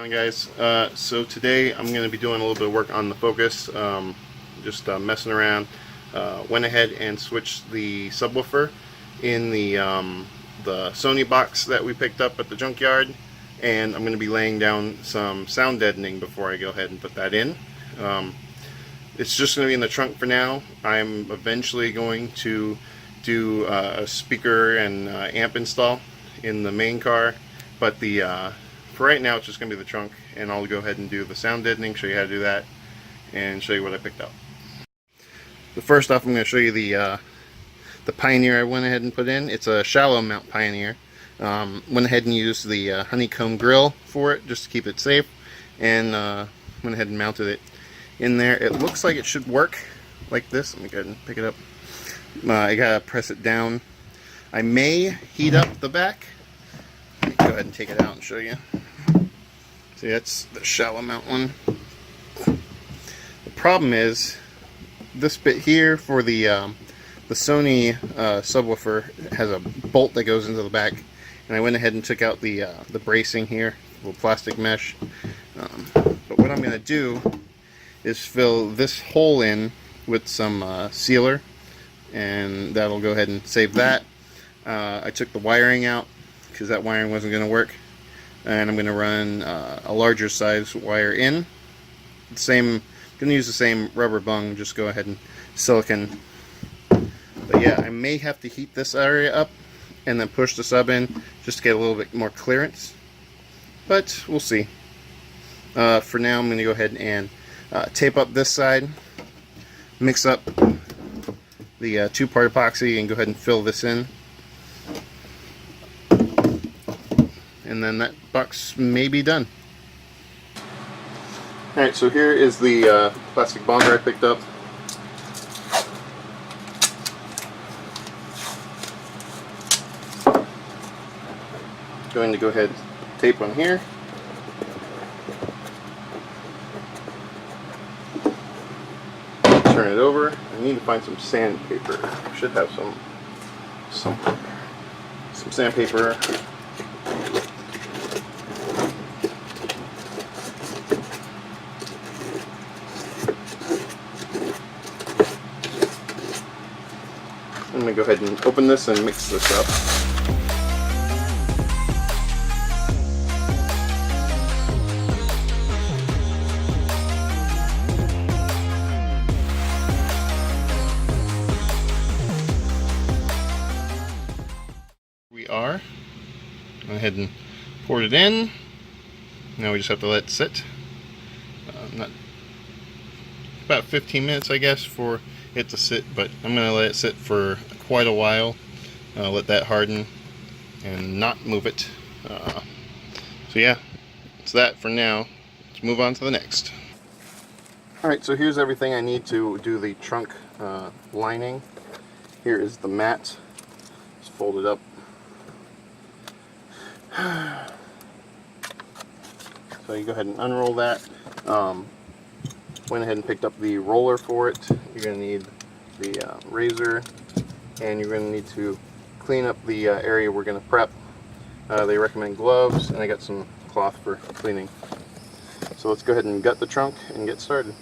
Guys, so today I'm going to be doing a little bit of work on the focus, just messing around. Went ahead and switched the subwoofer in the Sony box that we picked up at the junkyard, and I'm going to be laying down some sound deadening before I go ahead and put that in. It's just going to be in the trunk for now. I'm eventually going to do a speaker and amp install in the main car, but for right now it's just going to be the trunk, and I'll go ahead and do the sound deadening, show you how to do that, and show you what I picked up. But first off, I'm going to show you the Pioneer I went ahead and put in. It's a shallow mount Pioneer. Went ahead and used the honeycomb grill for it just to keep it safe, and went ahead and mounted it in there. It looks like it should work like this. Let me go ahead and pick it up. I gotta press it down. I may heat up the back. Let me go ahead and take it out and show you. See, that's the shallow mount one. The problem is this bit here for the Sony subwoofer has a bolt that goes into the back, and I went ahead and took out the bracing here, little plastic mesh. But what I'm going to do is fill this hole in with some sealer, and that'll go ahead and save that. I took the wiring out because that wiring wasn't going to work, and I'm going to run a larger size wire in. I'm going to use the same rubber bung, just go ahead and silicone. But yeah, I may have to heat this area up and then push the sub in just to get a little bit more clearance, but we'll see. For now, I'm going to go ahead and tape up this side, mix up the two-part epoxy, and go ahead and fill this in. And then that box may be done. Alright, so here is the plastic bonder I picked up. Going to go ahead and tape on here. Turn it over. I need to find some sandpaper. I should have some sandpaper. I'm going to go ahead and open this and mix this up. We are. Go ahead and pour it in. Now we just have to let it sit. About 15 minutes, I guess, for it to sit, but I'm going to let it sit for quite a while. Let that harden and not move it. So yeah, it's that for now. Let's move on to the next. Alright, so here's everything I need to do the trunk lining. Here is the mat. Just fold it up. So you go ahead and unroll that. Went ahead and picked up the roller for it. You're going to need the razor, and you're going to need to clean up the area we're going to prep. They recommend gloves, and I got some cloth for cleaning. So let's go ahead and gut the trunk and get started.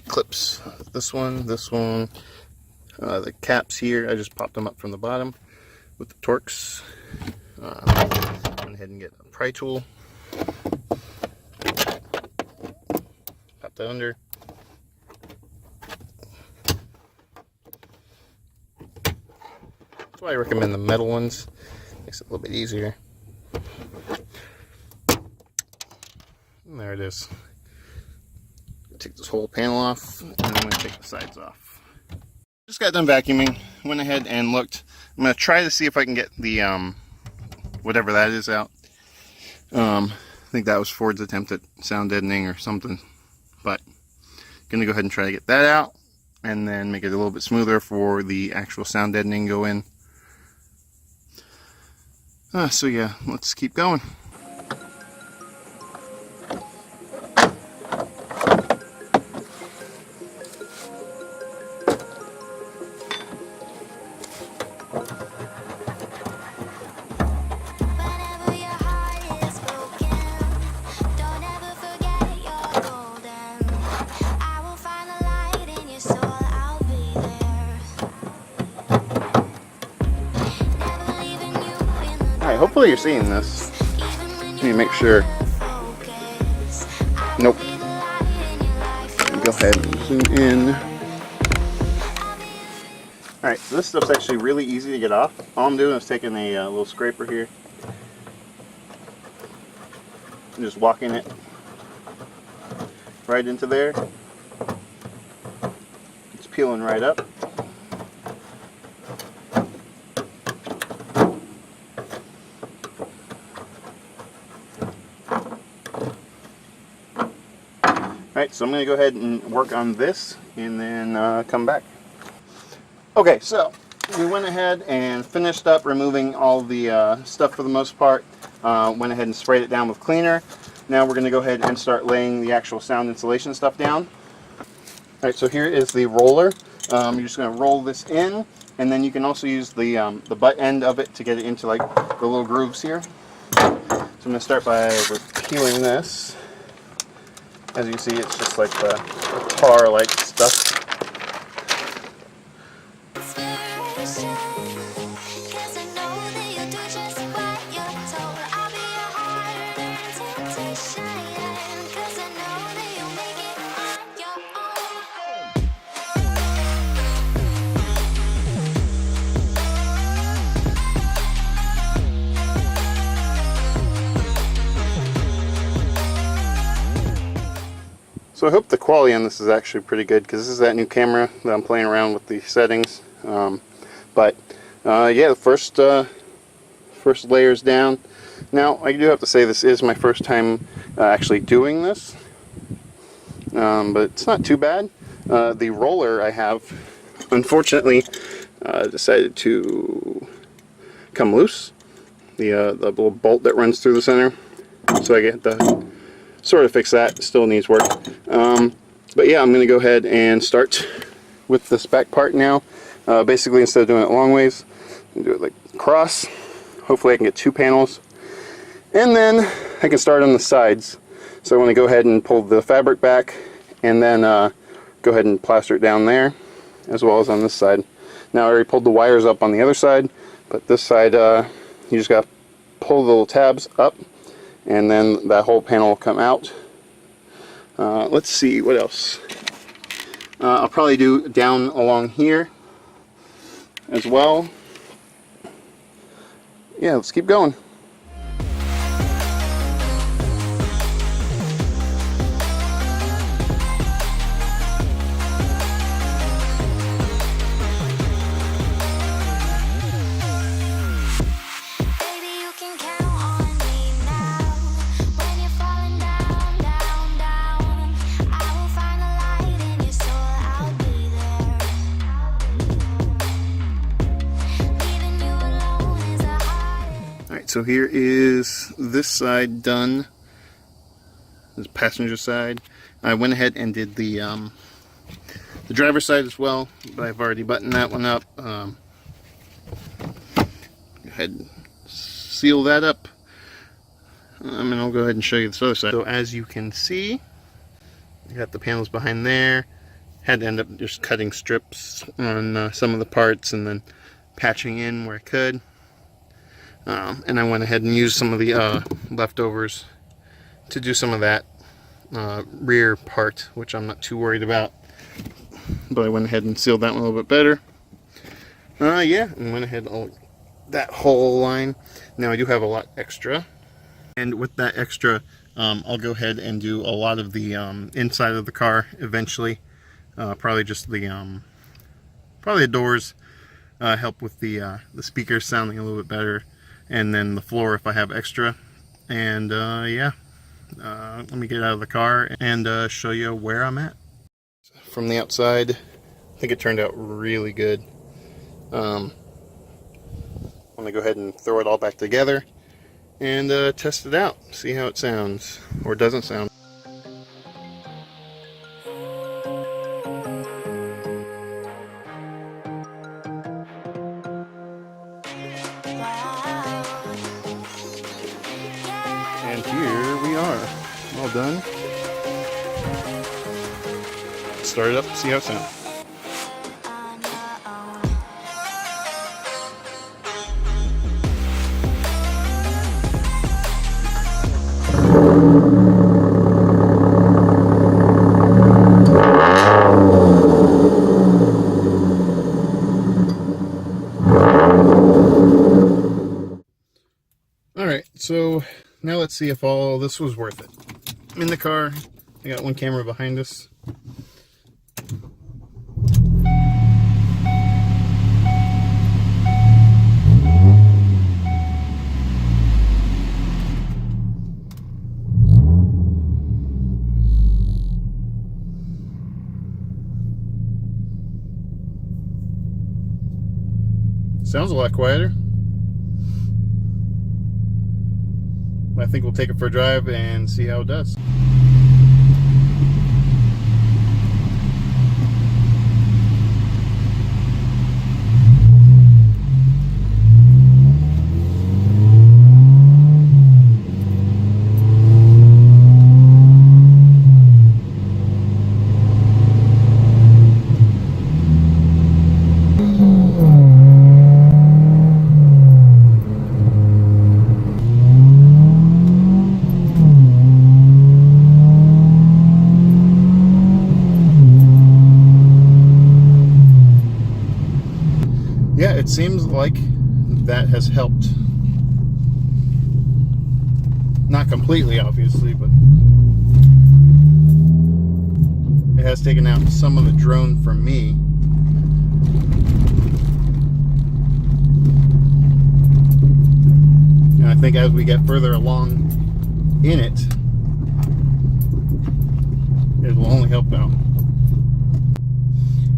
Clips, this one, the caps here, I just popped them up from the bottom with the Torx. Went ahead and get a pry tool, pop that under. That's why I recommend the metal ones, makes it a little bit easier. And there it is. Take this whole panel off, and I'm going to take the sides off. Just got done vacuuming, went ahead and looked. I'm going to try to see if I can get the whatever that is out. think that was Ford's attempt at sound deadening or something. But gonna go ahead and try to get that out, and then make it a little bit smoother for the actual sound deadening go in. So yeah, let's keep going. Alright, hopefully you're seeing this. Let me make sure. Nope. Go ahead and zoom in. Alright, so this stuff's actually really easy to get off. All I'm doing is taking a little scraper here and just walking it right into there. It's peeling right up. Alright, so I'm going to go ahead and work on this and then come back. Okay, so we went ahead and finished up removing all the stuff for the most part. Went ahead and sprayed it down with cleaner. Now we're going to go ahead and start laying the actual sound insulation stuff down. Alright, so here is the roller. You're just going to roll this in, and then you can also use the butt end of it to get it into like the little grooves here. So I'm going to start by peeling this. As you see, it's just like the tar-like stuff. So I hope the quality on this is actually pretty good, because this is that new camera that I'm playing around with the settings. Yeah, the first layer's down. Now I do have to say this is my first time actually doing this, but it's not too bad. The roller I have, unfortunately, decided to come loose. The little bolt that runs through the center, so I get the sort of fix that. It still needs work. But yeah, I'm going to go ahead and start with this back part now. Basically, instead of doing it long ways, I'm do it like cross. Hopefully I can get 2 panels. And then I can start on the sides. So I want to go ahead and pull the fabric back, and then go ahead and plaster it down there, as well as on this side. Now I already pulled the wires up on the other side, but this side you just got to pull the little tabs up, and then that whole panel will come out. Let's see what else. I'll probably do down along here as well. Yeah, let's keep going. So here is this side done, this passenger side. I went ahead and did the driver's side as well, but I've already buttoned that one up. Go ahead and seal that up, and I'll go ahead and show you this other side. So as you can see, I got the panels behind there. Had to end up just cutting strips on some of the parts and then patching in where I could. And I went ahead and used some of the leftovers to do some of that rear part, which I'm not too worried about. But I went ahead and sealed that one a little bit better. Yeah, and went ahead and that whole line. Now I do have a lot extra. And with that extra, I'll go ahead and do a lot of the inside of the car eventually. Probably just the doors, help with the speakers sounding a little bit better. And then the floor if I have extra. And yeah, Let me get out of the car and show you where I'm at. From the outside, I think it turned out really good. I'm going to go ahead and throw it all back together and test it out, see how it sounds, or doesn't sound. And here we are, all done. Start it up, see how it sounds. Alright, so now let's see if all this was worth it. I'm in the car, I got one camera behind us. Sounds a lot quieter. I think we'll take it for a drive and see how it does. Yeah, it seems like that has helped. Not completely, obviously, but it has taken out some of the drone from me. And I think as we get further along in it, it will only help out.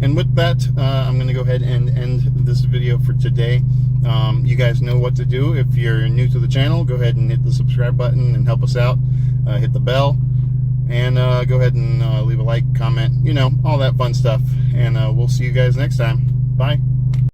And with that, I'm going to go ahead and end this video for today. You guys know what to do. If you're new to the channel, go ahead and hit the subscribe button and help us out. Hit the bell. And go ahead and leave a like, comment, you know, all that fun stuff. And we'll see you guys next time. Bye.